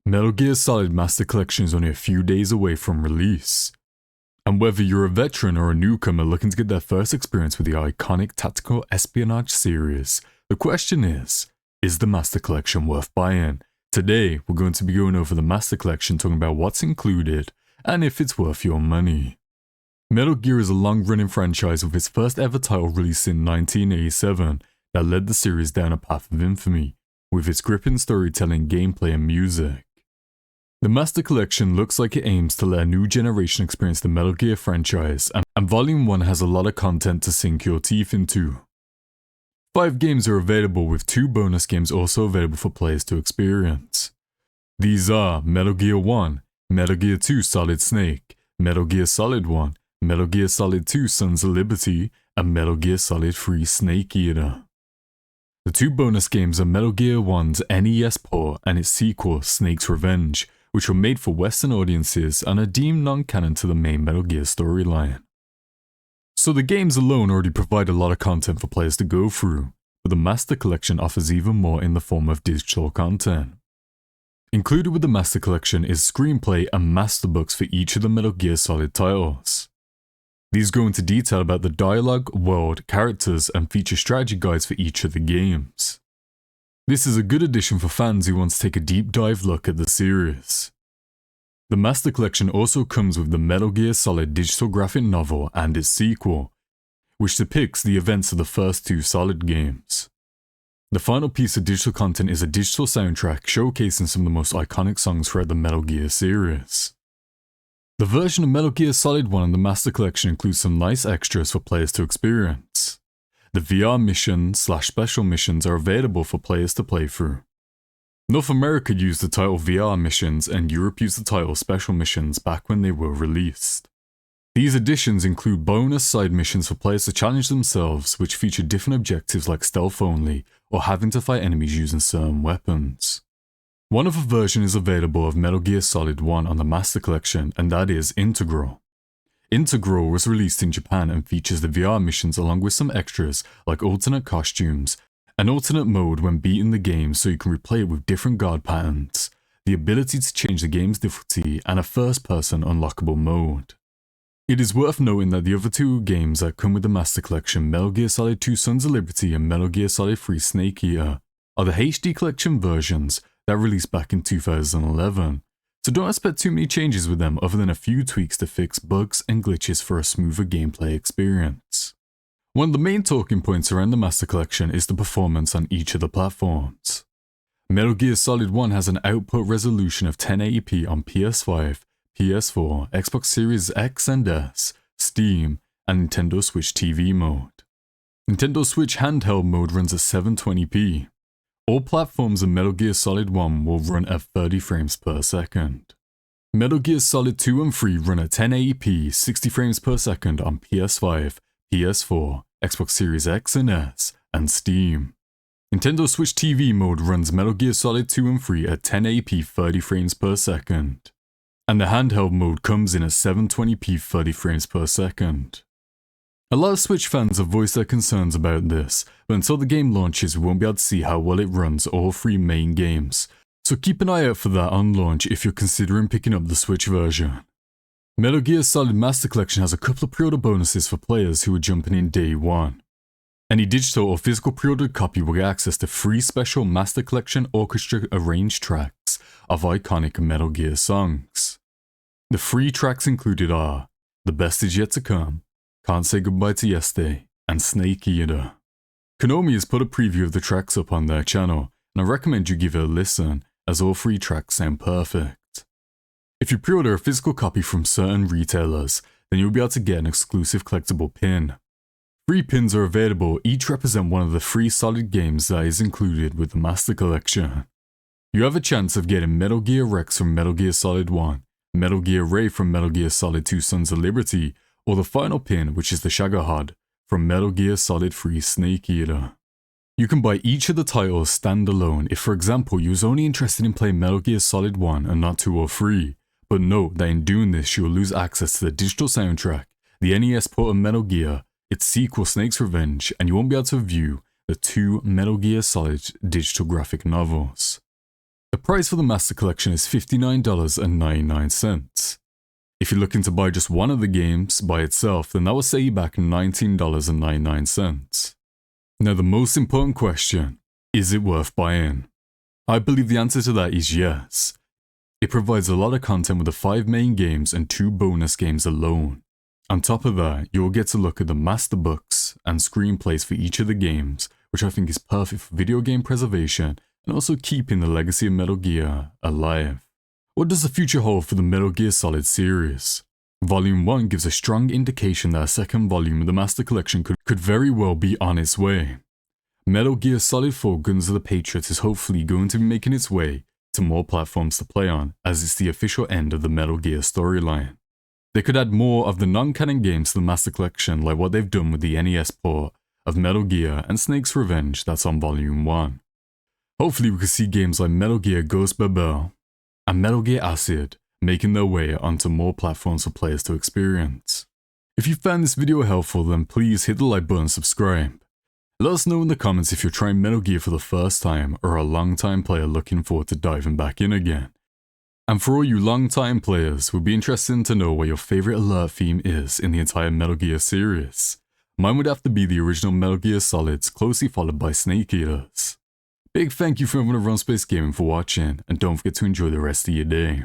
Metal Gear Solid Master Collection is only a few days away from release. And whether you're a veteran or a newcomer looking to get their first experience with the iconic tactical espionage series, the question is the Master Collection worth buying? Today, we're going to be going over the Master Collection, talking about what's included and if it's worth your money. Metal Gear is a long-running franchise with its first ever title released in 1987 that led the series down a path of infamy, with its gripping storytelling, gameplay and music. The Master Collection looks like it aims to let a new generation experience the Metal Gear franchise, and Volume 1 has a lot of content to sink your teeth into. 5 games are available, with 2 bonus games also available for players to experience. These are Metal Gear 1, Metal Gear 2 Solid Snake, Metal Gear Solid 1, Metal Gear Solid 2 Sons of Liberty, and Metal Gear Solid 3 Snake Eater. The 2 bonus games are Metal Gear 1's NES port and its sequel, Snake's Revenge, which were made for Western audiences and are deemed non-canon to the main Metal Gear storyline. So the games alone already provide a lot of content for players to go through, but the Master Collection offers even more in the form of digital content. Included with the Master Collection is Screenplay and Master Books for each of the Metal Gear Solid titles. These go into detail about the dialogue, world, characters, and feature strategy guides for each of the games. This is a good addition for fans who want to take a deep dive look at the series. The Master Collection also comes with the Metal Gear Solid digital graphic novel and its sequel, which depicts the events of the first 2 Solid games. The final piece of digital content is a digital soundtrack showcasing some of the most iconic songs throughout the Metal Gear series. The version of Metal Gear Solid 1 in the Master Collection includes some nice extras for players to experience. The VR mission/special missions are available for players to play through. North America used the title VR missions and Europe used the title special missions back when they were released. These additions include bonus side missions for players to challenge themselves, which feature different objectives like stealth only or having to fight enemies using certain weapons. One other version is available of Metal Gear Solid 1 on the Master Collection, and that is Integral. Integral was released in Japan and features the VR missions along with some extras like alternate costumes, an alternate mode when beating the game so you can replay it with different guard patterns, the ability to change the game's difficulty, and a first-person unlockable mode. It is worth noting that the other 2 games that come with the Master Collection, Metal Gear Solid 2 Sons of Liberty and Metal Gear Solid 3 Snake Eater, are the HD Collection versions that released back in 2011. So don't expect too many changes with them other than a few tweaks to fix bugs and glitches for a smoother gameplay experience. One of the main talking points around the Master Collection is the performance on each of the platforms. Metal Gear Solid 1 has an output resolution of 1080p on PS5, PS4, Xbox Series X and S, Steam, and Nintendo Switch TV mode. Nintendo Switch handheld mode runs at 720p. All platforms of Metal Gear Solid 1 will run at 30 frames per second. Metal Gear Solid 2 and 3 run at 1080p 60 frames per second on PS5, PS4, Xbox Series X and S, and Steam. Nintendo Switch TV mode runs Metal Gear Solid 2 and 3 at 1080p 30 frames per second. And the handheld mode comes in at 720p 30 frames per second. A lot of Switch fans have voiced their concerns about this, but until the game launches we won't be able to see how well it runs all 3 main games, so keep an eye out for that on launch if you're considering picking up the Switch version. Metal Gear Solid Master Collection has a couple of pre-order bonuses for players who are jumping in day 1. Any digital or physical pre-ordered copy will get access to 3 special Master Collection orchestra arranged tracks of iconic Metal Gear songs. The 3 tracks included are The Best Is Yet to Come, Can't Say Goodbye to Yesterday, and Snake Eater. Konami has put a preview of the tracks up on their channel, and I recommend you give it a listen, as all 3 tracks sound perfect. If you pre-order a physical copy from certain retailers, then you'll be able to get an exclusive collectible pin. 3 pins are available, each represent one of the 3 Solid games that is included with the Master Collection. You have a chance of getting Metal Gear Rex from Metal Gear Solid 1, Metal Gear Ray from Metal Gear Solid 2 Sons of Liberty, or the final pin, which is the Shagohod, from Metal Gear Solid 3 Snake Eater. You can buy each of the titles standalone if, for example, you was only interested in playing Metal Gear Solid 1 and not 2 or 3, but note that in doing this you will lose access to the digital soundtrack, the NES port of Metal Gear, its sequel Snake's Revenge, and you won't be able to view the 2 Metal Gear Solid digital graphic novels. The The price for the Master Collection is $59.99. If you're looking to buy just one of the games by itself, then that will set you back $19.99. Now the most important question, is it worth buying? I believe the answer to that is yes. It provides a lot of content with the 5 main games and 2 bonus games alone. On top of that, you'll get to look at the master books and screenplays for each of the games, which I think is perfect for video game preservation and also keeping the legacy of Metal Gear alive. What does the future hold for the Metal Gear Solid series? Volume 1 gives a strong indication that a second volume of the Master Collection could very well be on its way. Metal Gear Solid 4 Guns of the Patriot is hopefully going to be making its way to more platforms to play on, as it's the official end of the Metal Gear storyline. They could add more of the non-canon games to the Master Collection like what they've done with the NES port of Metal Gear and Snake's Revenge that's on Volume 1. Hopefully we could see games like Metal Gear Ghost Babel and Metal Gear Acid making their way onto more platforms for players to experience. If you found this video helpful, then please hit the like button and subscribe. Let us know in the comments if you're trying Metal Gear for the first time or a long-time player looking forward to diving back in again. And for all you long-time players, we'd be interested to know what your favourite alert theme is in the entire Metal Gear series. Mine would have to be the original Metal Gear Solids, closely followed by Snake Eaters. Big thank you for everyone at Run Space Gaming for watching, and don't forget to enjoy the rest of your day.